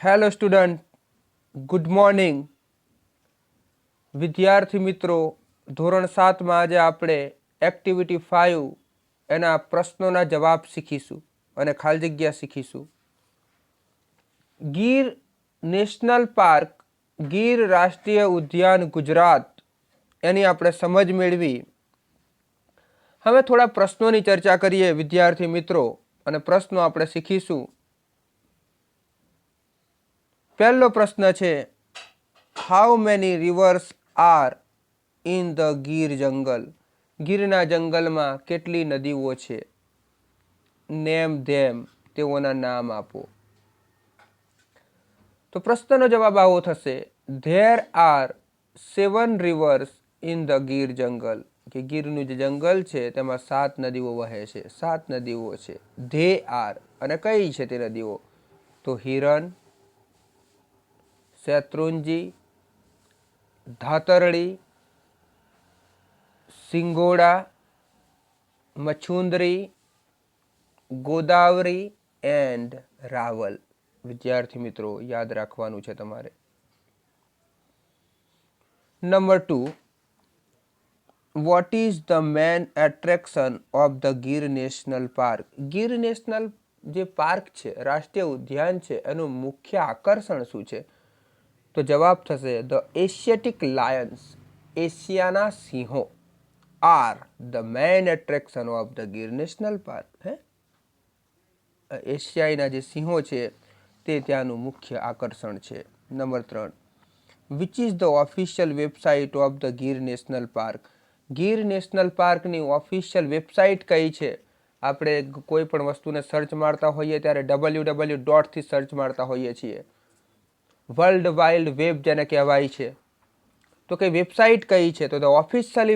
Hello student, good morning. વિદ્યાર્થી મિત્રો, ધોરણ 7માં આજે આપણે એક્ટિવિટી 5 એના પ્રશ્નોના જવાબ શીખીશું અને ખાલી જગ્યા શીખીશું. ગીર નેશનલ પાર્ક, ગીર રાષ્ટ્રીય ઉદ્યાન ગુજરાત, એની આપણે સમજ મેળવી. હવે થોડા પ્રશ્નોની ચર્ચા કરીએ વિદ્યાર્થી મિત્રો, અને પ્રશ્નો આપણે શીખીશું. પહેલો પ્રશ્ન છે, how many reverse are in the Gir જંગલ? ગીરના જંગલમાં કેટલી નદીઓ છે? નેમ ધેમ, તેઓના નામ આપો. તો પ્રશ્નનો જવાબ આવો થશે, there are 7 reverse in the Gir જંગલ. કે ગીરનું જે જંગલ છે તેમાં 7 નદીઓ વહે છે. 7 નદીઓ છે. ધે આર, અને કઈ છે તે નદીઓ? તો હિરણ, શેત્રુંજી, ધાતરડી, સિંગોડા, મછુંદરી, ગોદાવરી એન્ડ રાવલ. વિદ્યાર્થી મિત્રો, યાદ રાખવાનું છે તમારે. Number 2, what is the main attraction of the Gir national park? Gir national જે પાર્ક છે, રાષ્ટ્રીય ઉદ્યાન છે, એનું મુખ્ય આકર્ષણ શું છે? તો જવાબ થશે ધ એશિયાટિક લાયન્સ. એશિયાના સિંહો are the main attraction of the Gir national park. એશિયાના જે સિંહો છે તે ત્યાંનું મુખ્ય આકર્ષણ છે. Number 3, which is the official website of the Gir national park? Gir national પાર્કની ઓફિશિયલ વેબસાઇટ કઈ છે? આપણે કોઈ પણ વસ્તુને સર્ચ મારતા હોઈએ ત્યારે www. થી સર્ચ મારતા હોઈએ છીએ. વર્લ્ડ વાઇડ વેબ જેને કહેવાય છે. તો કે વેબસાઇટ કઈ છે? તો the official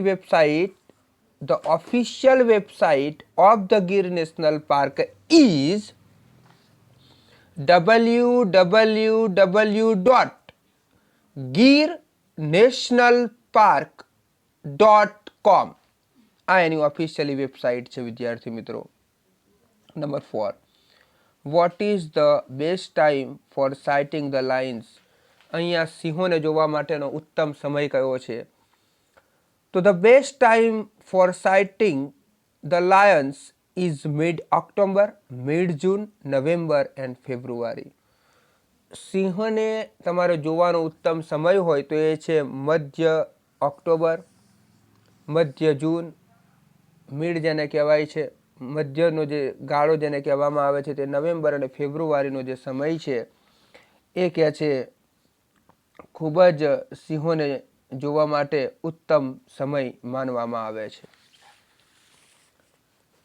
website of the Gir national park is www.girnationalpark.com. આ એની ઓફિશિયલી વેબસાઇટ છે વિદ્યાર્થી મિત્રો. Number 4, what is the best time for sighting the lions? અહીંયા સિંહોને જોવા માટેનો ઉત્તમ સમય કયો છે? તો the best time for sighting the lions is mid October, mid June, November and February. સિંહને તમારે જોવાનો ઉત્તમ સમય હોય તો એ છે મધ્ય ઓક્ટોબર, મધ્ય જૂન, મિડ જેને કહેવાય છે, મધ્યનો જે ગાળો જેને કહેવામાં આવે છે તે નવેમ્બર અને ફેબ્રુઆરીનો જે સમય છે એ કહે છે ખૂબ જ સિંહોને જોવા માટે ઉત્તમ સમય માનવામાં આવે છે.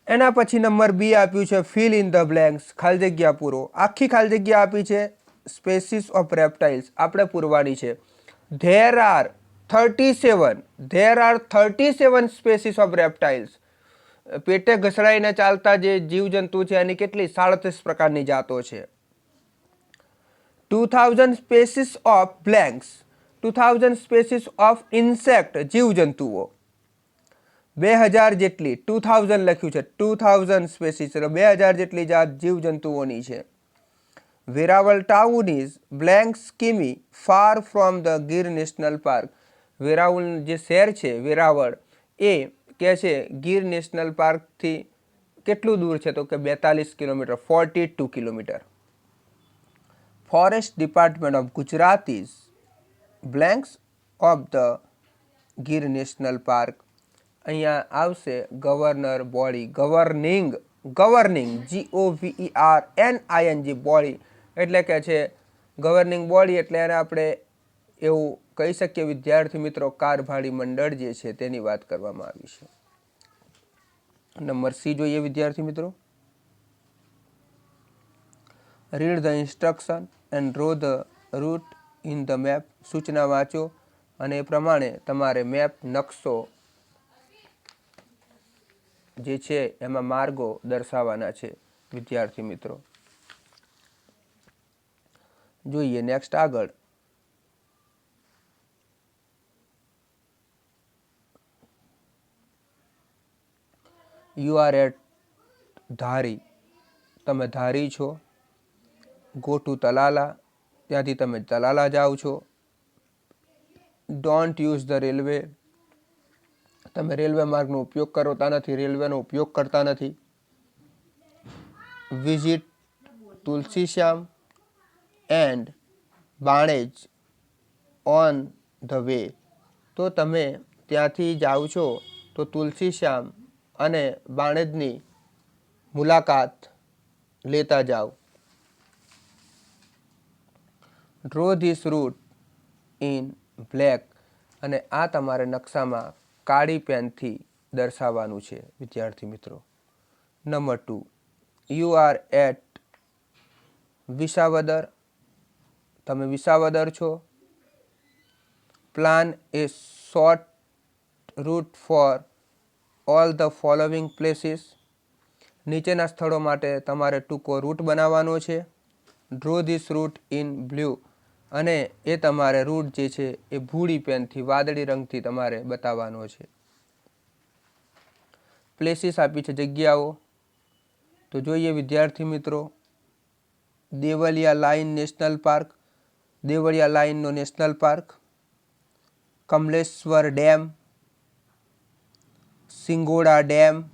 એના પછી નંબર 2 આપ્યું છે, ફિલ ઇન ધ બ્લેન્ક્સ. ખાલી જગ્યા પૂરો. આખી ખાલી જગ્યા આપી છે સ્પેસીસ ઓફ રેપ્ટાઇલ્સ, આપણે પૂરવાની છે. There are 37 species of reptiles. પેટે ઘસડાઈને ચાલતા જે જીવજંતુ છે એની કેટલી? 37 પ્રકારની જાતો છે. 2000 spaces of blanks, 2000 spaces of insect, જીવજંતુઓ. 2000 જેટલી, 2000 લખ્યું છે, 2000 સ્પેસીસ, 2000 જેટલી જાત જીવજંતુઓની છે. વેરાવળ ટાઉન ઇઝ બ્લેન્ક્સ કિમી far from the Gir national park. Veraval જે શહેર છે વેરાવળ એ કે છે ગીર નેશનલ પાર્કથી કેટલું દૂર છે? તો કે 42 kilometre, 42 kilometre. Forest department of Gujarat is blanks of the Gir national park. અહીંયા આવશે governor body, governing GOVERNING body, એટલે કે છે ગવર્નિંગ બોડી, એટલે એને આપણે એવું કહી શકીએ વિદ્યાર્થી મિત્રો કારભારી મંડળ જે છે તેની વાત કરવામાં આવી છે. નંબર સી જોઈએ વિદ્યાર્થી મિત્રો. Read the instruction and draw the route in the map. સૂચના વાંચો અને એ પ્રમાણે તમારે મેપ, નકશો જે છે એમાં માર્ગો દર્શાવવાના છે વિદ્યાર્થી મિત્રો. જોઈએ નેક્સ્ટ આગળ. You are at Dhari. તમે ધારી છો. Go to Talala. ત્યાંથી તમે તલાલા જાઓ છો. ડોન્ટ યુઝ ધ રેલવે, તમે રેલવે માર્ગનો ઉપયોગ કરતા નથી, રેલવેનો ઉપયોગ કરતા નથી. Visit Tulsishyam and Banej on the way, તો તમે ત્યાંથી જાઓ છો તો તુલસીશ્યામ અને બાણેજની મુલાકાત લેતા જાઓ. Draw this route in black, અને આ તમારે નકશામાં કાળી પેનથી દર્શાવવાનું છે વિદ્યાર્થી મિત્રો. Number 2, you are at Visavadar, તમે વિસાવદર છો. Plan a short route for all the following places, નીચેના સ્થળો માટે તમારે ટૂંકો રૂટ બનાવવાનો છે. Draw this route in blue, અને એ તમારે રૂટ જે છે એ ભૂરી પેનથી, વાદળી રંગથી તમારે બતાવવાનો છે. પ્લેસીસ આપી છે જગ્યાઓ, તો જોઈએ વિદ્યાર્થી મિત્રો. Devaliya lion national park, Devaliya લાઈનનો national park. Kamleshwar dam, Singoda dam,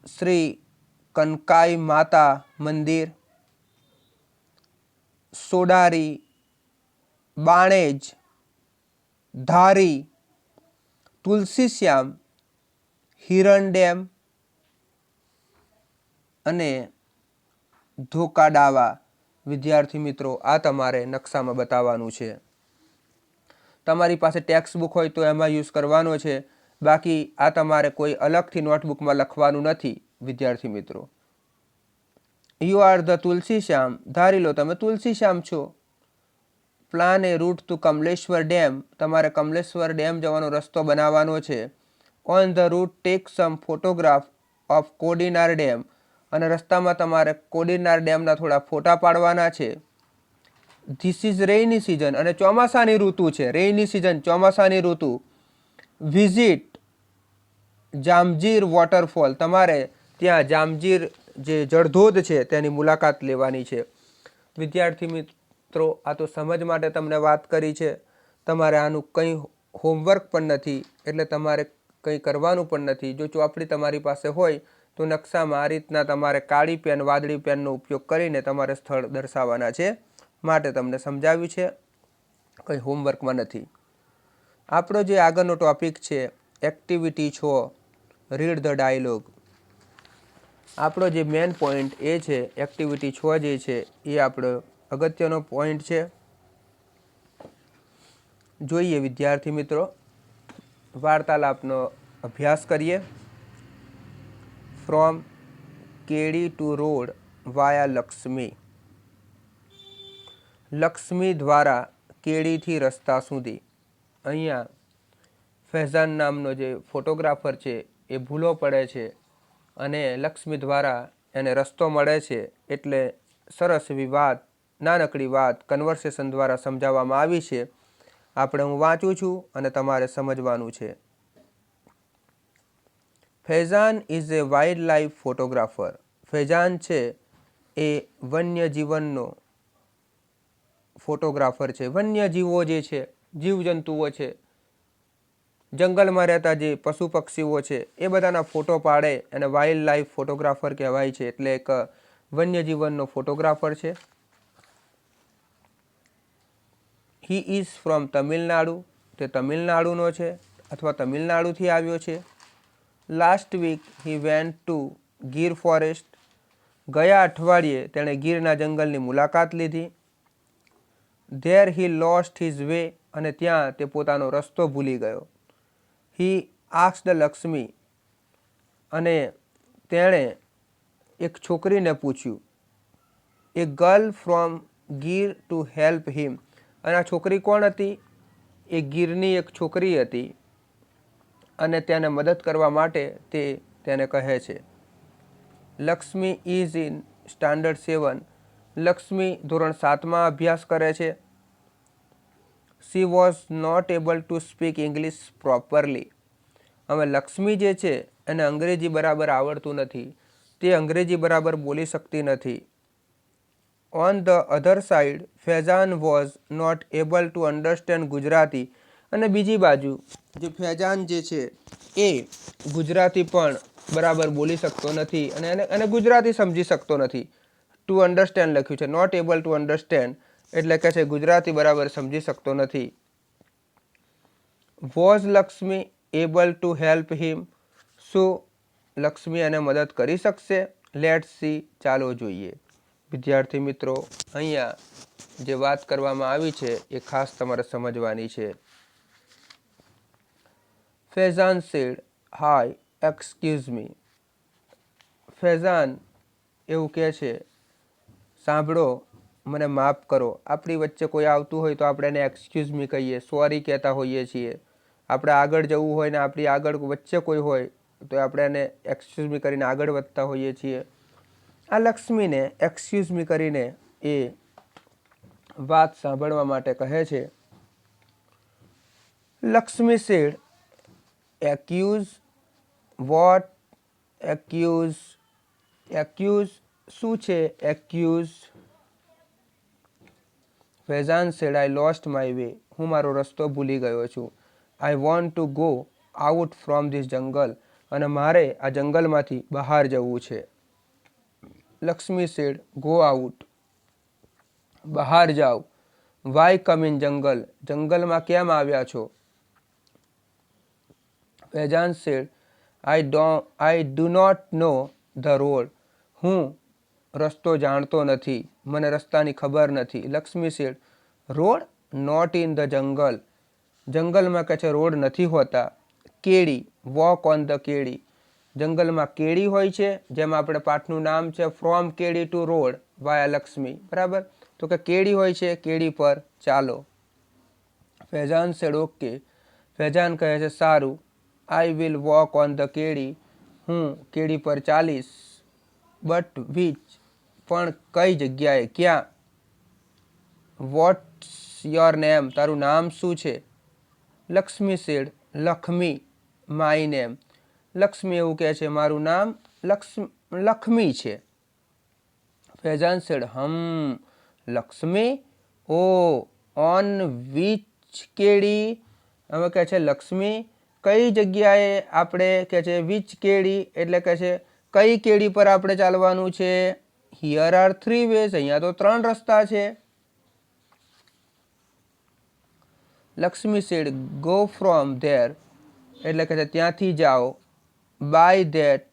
Shri Kankai Mata મંદિર, સોડારી, બાણેજ, ધારી, તુલસીશ્યામ, હિરણ ડેમ અને ધોકાડાવા. વિદ્યાર્થી મિત્રો, આ તમારે નકશામાં બતાવવાનું છે. તમારી પાસે ટેક્સ્ટ બુક હોય તો એમાં યુઝ કરવાનો છે, બાકી આ તમારે કોઈ અલગથી નોટબુકમાં લખવાનું નથી વિદ્યાર્થી મિત્રો. યુ આર ધ તુલસીશ્યામ, ધારી લો તમે તુલસીશ્યામ છો. Plan a route to Kamleshwar dam, તમારે કમલેશ્વર ડેમ જવાનો રસ્તો બનાવવાનો છે. On the route take some photograph of Kodinar dam, અને રસ્તામાં તમારે કોડીનાર ડેમના થોડા ફોટા પાડવાના છે. ધીસ ઇઝ રેઇની સિઝન, અને ચોમાસાની ઋતુ છે. રેઇની સિઝન, ચોમાસાની ઋતુ. વિઝિટ જામજીર વોટરફોલ, તમારે ત્યાં જામજીર જે જળધોધ છે તેની મુલાકાત લેવાની છે. વિદ્યાર્થી મિત્રો, આ તો સમજ માટે તમને વાત કરી છે. તમારે આનું કંઈ હોમવર્ક પણ નથી, એટલે તમારે કંઈ કરવાનું પણ નથી. જો ચોપડી તમારી પાસે હોય તો નકશામાં આ રીતના તમારે કાળી પેન, વાદળી પેનનો ઉપયોગ કરીને તમારે સ્થળ દર્શાવવાના છે. માટે તમને સમજાવ્યું છે, કંઈ હોમવર્કમાં નથી. આપણો જે આગળનો ટોપિક છે એક્ટિવિટી 6, રીડ ધ ડાયલોગ. આપણો જે મેન પોઈન્ટ એ છે એક્ટિવિટી 6 જે છે એ આપણો અગત્યનો પોઈન્ટ છે. જોઈએ વિદ્યાર્થી મિત્રો, વાર્તાલાપનો અભ્યાસ કરીએ. ફ્રોમ કેડી to road via Lakshmi, Lakshmi દ્વારા કેડીથી રસ્તા સુધી. અહીંયા ફૈઝાન નામનો જે ફોટોગ્રાફર છે એ ભૂલો પડે છે અને લક્ષ્મી દ્વારા એને રસ્તો મળે છે. એટલે સરસ એવી વાત, નાનકડી વાત કન્વર્સેશન દ્વારા સમજાવવામાં આવી છે. આપણે હું વાંચું છું અને તમારે સમજવાનું છે. Faizan is A wild life photographer. Faizan છે એ વન્યજીવનનો ફોટોગ્રાફર છે. વન્યજીવો જે છે, જીવજંતુઓ છે, જંગલમાં રહેતા જે પશુ પક્ષીઓ છે એ બધાના ફોટો પાડે અને વાઇલ્ડ લાઈફ ફોટોગ્રાફર કહેવાય છે. એટલે એક વન્યજીવનનો ફોટોગ્રાફર છે. હી ઇઝ ફ્રોમ તમિલનાડુ, તે તમિલનાડુનો છે અથવા તમિલનાડુથી આવ્યો છે. Last week he went to Gir forest, ગયા અઠવાડિયે તેણે ગીરના જંગલની મુલાકાત લીધી. There he lost his way, અને ત્યાં તે પોતાનો રસ્તો ભૂલી ગયો. હી આસ્ક્ડ લક્ષ્મી, અને તેણે એક છોકરીને પૂછ્યું. A girl from Gir to help him, અને આ છોકરી કોણ હતી? એ ગીરની એક છોકરી હતી અને તેને મદદ કરવા માટે તે તેને કહે છે. Lakshmi is in standard 7, Lakshmi ધોરણ 7માં અભ્યાસ કરે છે. She was not able to speak English properly, હવે લક્ષ્મી જે છે એને અંગ્રેજી બરાબર આવડતું નથી, તે અંગ્રેજી બરાબર બોલી શકતી નથી. On the other side, Faizan was not able to understand Gujarati. અને બીજી બાજુ જે ફેઝાન જે છે એ ગુજરાતી પણ બરાબર બોલી શકતો નથી અને એને ગુજરાતી સમજી શકતો નથી. ટુ અન્ડરસ્ટેન્ડ લખ્યું છે, નોટ એબલ ટુ અન્ડરસ્ટેન્ડ એટલે કે છે ગુજરાતી બરાબર સમજી શકતો નથી. Was Lakshmi able to help હિમ. શું લક્ષ્મી એને મદદ કરી શકશે? લેટ્સ સી, ચાલો જોઈએ. વિદ્યાર્થી મિત્રો, અહીંયા જે વાત કરવામાં આવી છે એ ખાસ તમારે સમજવાની છે. ફેઝાન સેડ, હાય, એક્સક્યુઝ મી. ફેઝાન એવું કહે છે, સાંભળો, મને માફ કરો. આપણી વચ્ચે કોઈ આવતું હોય તો આપણે એને એક્સક્યુઝ મી કહીએ, સોરી કહેતા હોઈએ છીએ. આપણે આગળ જવું હોય ને આપણી આગળ વચ્ચે કોઈ હોય તો આપણે એને એક્સક્યુઝ મી કરીને આગળ વધતા હોઈએ છીએ. આ લક્ષ્મીને એક્સક્યુઝ મી કરીને એ વાત સાંભળવા માટે કહે છે. Lakshmi said, excuse what? Excuse, excuse શું છે excuse? Faizan said, I lost my way. હું મારો રસ્તો ભૂલી ગયો છું. I want to go out from this jungle. અને મારે આ જંગલમાંથી બહાર જવું છે. લક્ષ્મી સેડ, ગો આઉટ, બહાર જાઓ. વાય કમ ઇન જંગલ, જંગલમાં કેમ આવ્યા છો? Faizan said, I do not know the road. હું રસ્તો જાણતો નથી, મને રસ્તાની ખબર નથી. Lakshmi said, road not in the jungle. જંગલમાં કહે છે રોડ નથી હોતા. કેડી, વોક ઓન ધ કેડી. જંગલમાં કેડી હોય છે, જેમ આપણે પાઠનું નામ છે ફ્રોમ કેડી ટુ રોડ વાયા લક્ષ્મી, બરાબર? તો કે કેડી હોય છે, કેડી પર ચાલો. Faizan sad, okay. ફેઝાન કહે છે સારું. I will walk on the kedi. હું કેડી પર ચાલીશ. બટ વિચ, પણ કઈ જગ્યાએ, ક્યાં? વોટ્સ યોર નેમ, તારું નામ શું છે? Lakshmi said, Lakhmi, my name. Lakshmi એવું કહે છે મારું નામ લખમી છે. Fezan said, Lakshmi, oh, on which kedi. હવે કહે છે લક્ષ્મી, કઈ જગ્યાએ આપણે કહે છે વિચ કેડી એટલે કહે છે કઈ કેડી પર આપણે ચાલવાનું છે. હિયર આર 3 વેઝ, અહીંયા તો 3 રસ્તા છે. Lakshmi said, go from there એટલે કહે છે ત્યાંથી જાઓ. બાય ધેટ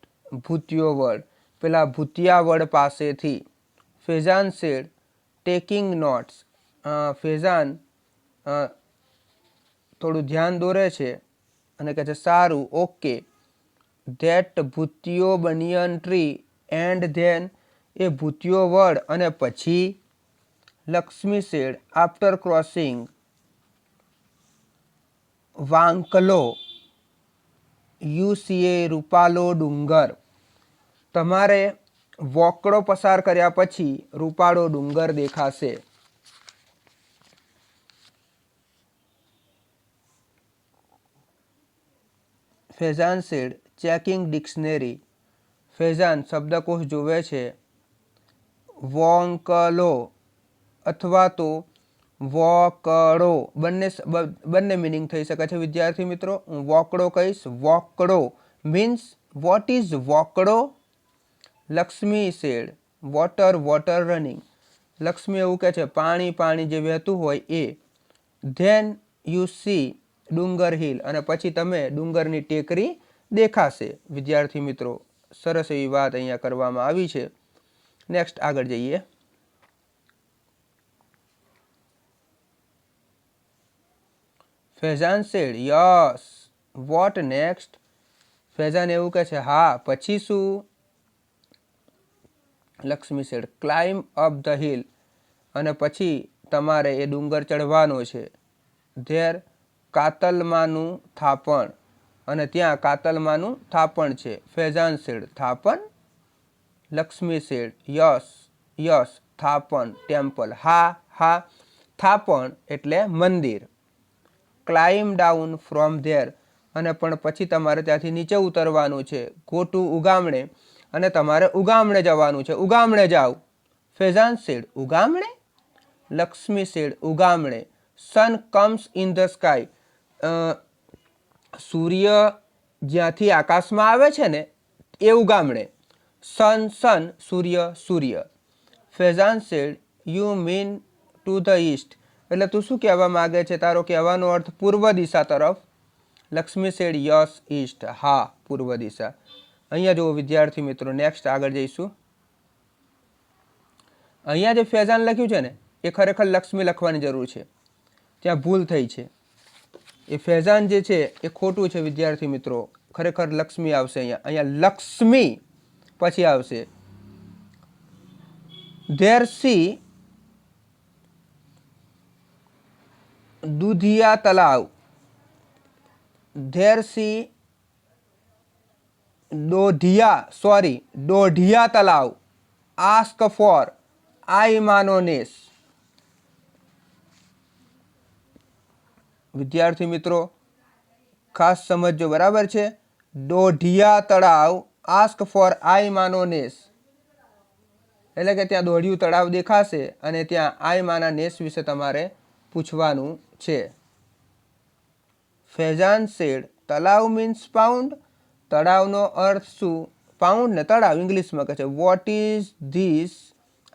ભૂતિયો વડ, પેલા ભૂતિયા વડ પાસેથી. Fezan said, taking notes. Fezan થોડું ધ્યાન દોરે છે અને કહે છે સારું, okay. That bhutiyo banyan tree and then, એ ભૂતિયો વડ અને પછી. Lakshmi said, after crossing vankalo you see a Rupalo dungar. તમારે વોકડો પસાર કર્યા પછી રૂપાળો ડુંગર દેખાશે. Fezan said, checking dictionary. Fezan શબ્દકોશ જોવે છે. વોંકલો અથવા તો વોકડો બંને મિનિંગ થઈ શકે છે વિદ્યાર્થી મિત્રો. હું વોકડો કહીશ. Vokdo means what is vokdo? Lakshmi said, water water running. Lakshmi એવું કહે છે પાણી પાણી જે વહેતું હોય એ. Then you see dungar hill, અને પછી તમે ડુંગરની ટેકરી દેખાશે. વિદ્યાર્થી મિત્રો, સરસ એવી વાત અહીંયા કરવામાં આવી છે. નેક્સ્ટ આગળ જઈએ. Faizan said, yes, what next? Faizan એવું કહે છે હા, પછી શું? Lakshmi said, climb up the hill, અને પછી તમારે એ ડુંગર ચડવાનો છે. ધેર કાતલમાનું થાપણ, અને ત્યાં કાતલમાનું થાપણ છે. ફેઝાન સેડ, થાપણ? લક્ષ્મી સેડ, યસ યસ, થાપણ ટેમ્પલ. હા હા, થાપણ એટલે મંદિર. ક્લાઇમ્બ ડાઉન ફ્રોમ ધેર, અને પણ પછી તમારે ત્યાંથી નીચે ઉતરવાનું છે. ગો ટુ ઉગામણે, અને તમારે ઉગામણે જવાનું છે. ઉગામણે જાઓ. Fezan said, ugamane. Lakshmi said, ugamane. Sun comes in the sky, સૂર્ય જ્યાંથી આકાશમાં આવે છે ને એ ઉગામણે. સન, સૂર્ય, સૂર્ય. Fezan said, you mean to the east, એટલે તું શું કહેવા માગે છે, તારો કહેવાનો અર્થ પૂર્વ દિશા તરફ. લક્ષ્મી સેડ, યસ ઈસ્ટ, હા પૂર્વ દિશા. અહીંયા જુઓ વિદ્યાર્થી મિત્રો, નેક્સ્ટ આગળ જઈશું. અહીંયા જે ફેઝાન લખ્યું છે ને એ ખરેખર લક્ષ્મી લખવાની જરૂર છે, ત્યાં ભૂલ થઈ છે. એ ફેઝાન જે છે એ ખોટું છે વિદ્યાર્થી મિત્રો, ખરેખર લક્ષ્મી આવશે અહીંયા. અહીંયા લક્ષ્મી પછી આવશે there see Dudhiya talav, there see Dodhiya talav, ask for Aimanoness. વિદ્યાર્થી મિત્રો ખાસ સમજો, બરાબર છે. દોઢિયા તળાવ, આસ્ક ફોર આઈમાનોનેસ, એટલે કે ત્યાં દોઢિયું તળાવ દેખાશે અને ત્યાં આઈમાના નેસ વિશે તમારે પૂછવાનું છે. Fezan said, talav means pond, તળાવનો અર્થ શું, પાઉન્ડ ને તળાવ ઇંગ્લિશમાં કહે છે. What is this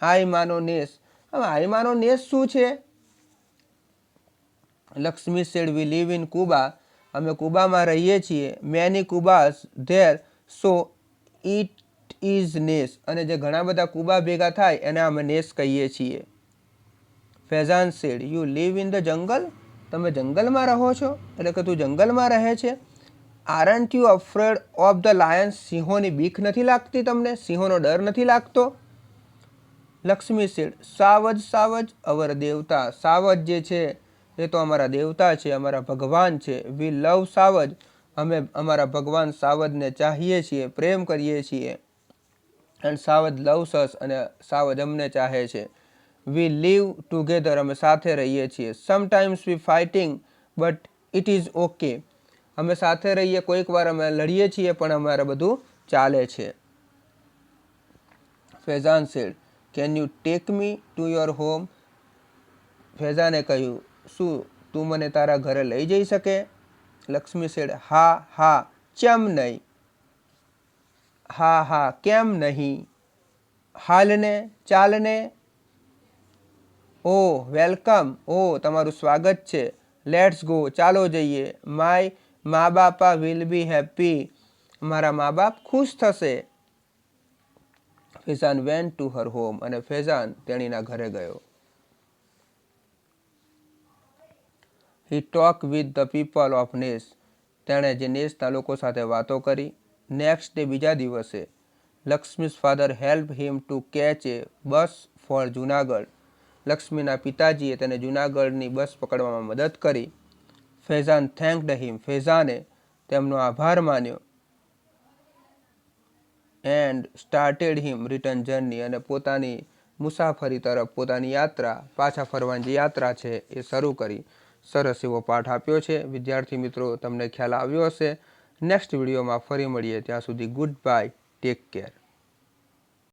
Aimano ness, હવે આઈમાનો નેસ શું છે. Lakshmi said, we live in kuba, અમે કુબામાં રહીએ છીએ. Many kubas there, so it is ness, અને જે ઘણા બધા કુબા ભેગા થાય એને અમે નેસ કહીએ છીએ. Faizan said, you live in the jungle, તમે જંગલમાં રહો છો, એટલે કે તું જંગલમાં રહે છે. Aren't you afraid of the lions, સિંહોની બીક નથી લાગતી તમને, સિંહોનો ડર નથી લાગતો. લક્ષ્મી સેડ, સાવજ સાવજ, અવર દેવતા, સાવજ જે છે એ તો અમારા દેવતા છે, અમારા ભગવાન છે. વી લવ સાવજ, અમે અમારા ભગવાન સાવજને ચાહીએ છીએ, પ્રેમ કરીએ છીએ. એન્ડ સાવજ લવ્સ અસ, અને સાવજ અમને ચાહે છે. વી લીવ ટુગેધર, અમે સાથે રહીએ છીએ. Sometimes we fighting but it is okay, અમે સાથે રહીએ, કોઈક વાર અમે લડીએ છીએ પણ અમારે બધું ચાલે છે. Fezan said, can you take me to your home, ફેઝાને કહ્યું શું તું મને તારા ઘરે લઈ જઈ શકે. લક્ષ્મી સેડ, હા હા, ચમ નહીં, હા હા કેમ નહીં, હાલને ચાલને. ઓ વેલકમ, ઓ તમારું સ્વાગત છે. લેટ્સ ગો, ચાલો જઈએ. માય મા બાપા વિલ બી હેપી, મારા મા બાપ ખુશ થશે. Fezan went to her home, અને ફેઝાન તેણીના ઘરે ગયો. He talk with the people of ness, તેણે જે નેસના લોકો સાથે વાતો કરી. નેક્સ્ટ ડે, બીજા દિવસે, Lakshmi's father help him to catch a bus for Junagadh, લક્ષ્મીના પિતાજીએ તેને જુનાગઢની બસ પકડવામાં મદદ કરી. ફેઝાન થેન્કડ હિમ, ફેઝાને તેમનો આભાર માન્યો. And started him return journey, અને પોતાની મુસાફરી તરફ, પોતાની યાત્રા, પાછા ફરવાની જે યાત્રા છે એ શરૂ કરી. સરસ એવો પાઠ આપ્યો છે વિદ્યાર્થી મિત્રો, તમને ખ્યાલ આવ્યો હશે. નેક્સ્ટ વિડીયોમાં ફરી મળીએ, ત્યાં સુધી ગુડ બાય, ટેક કેર.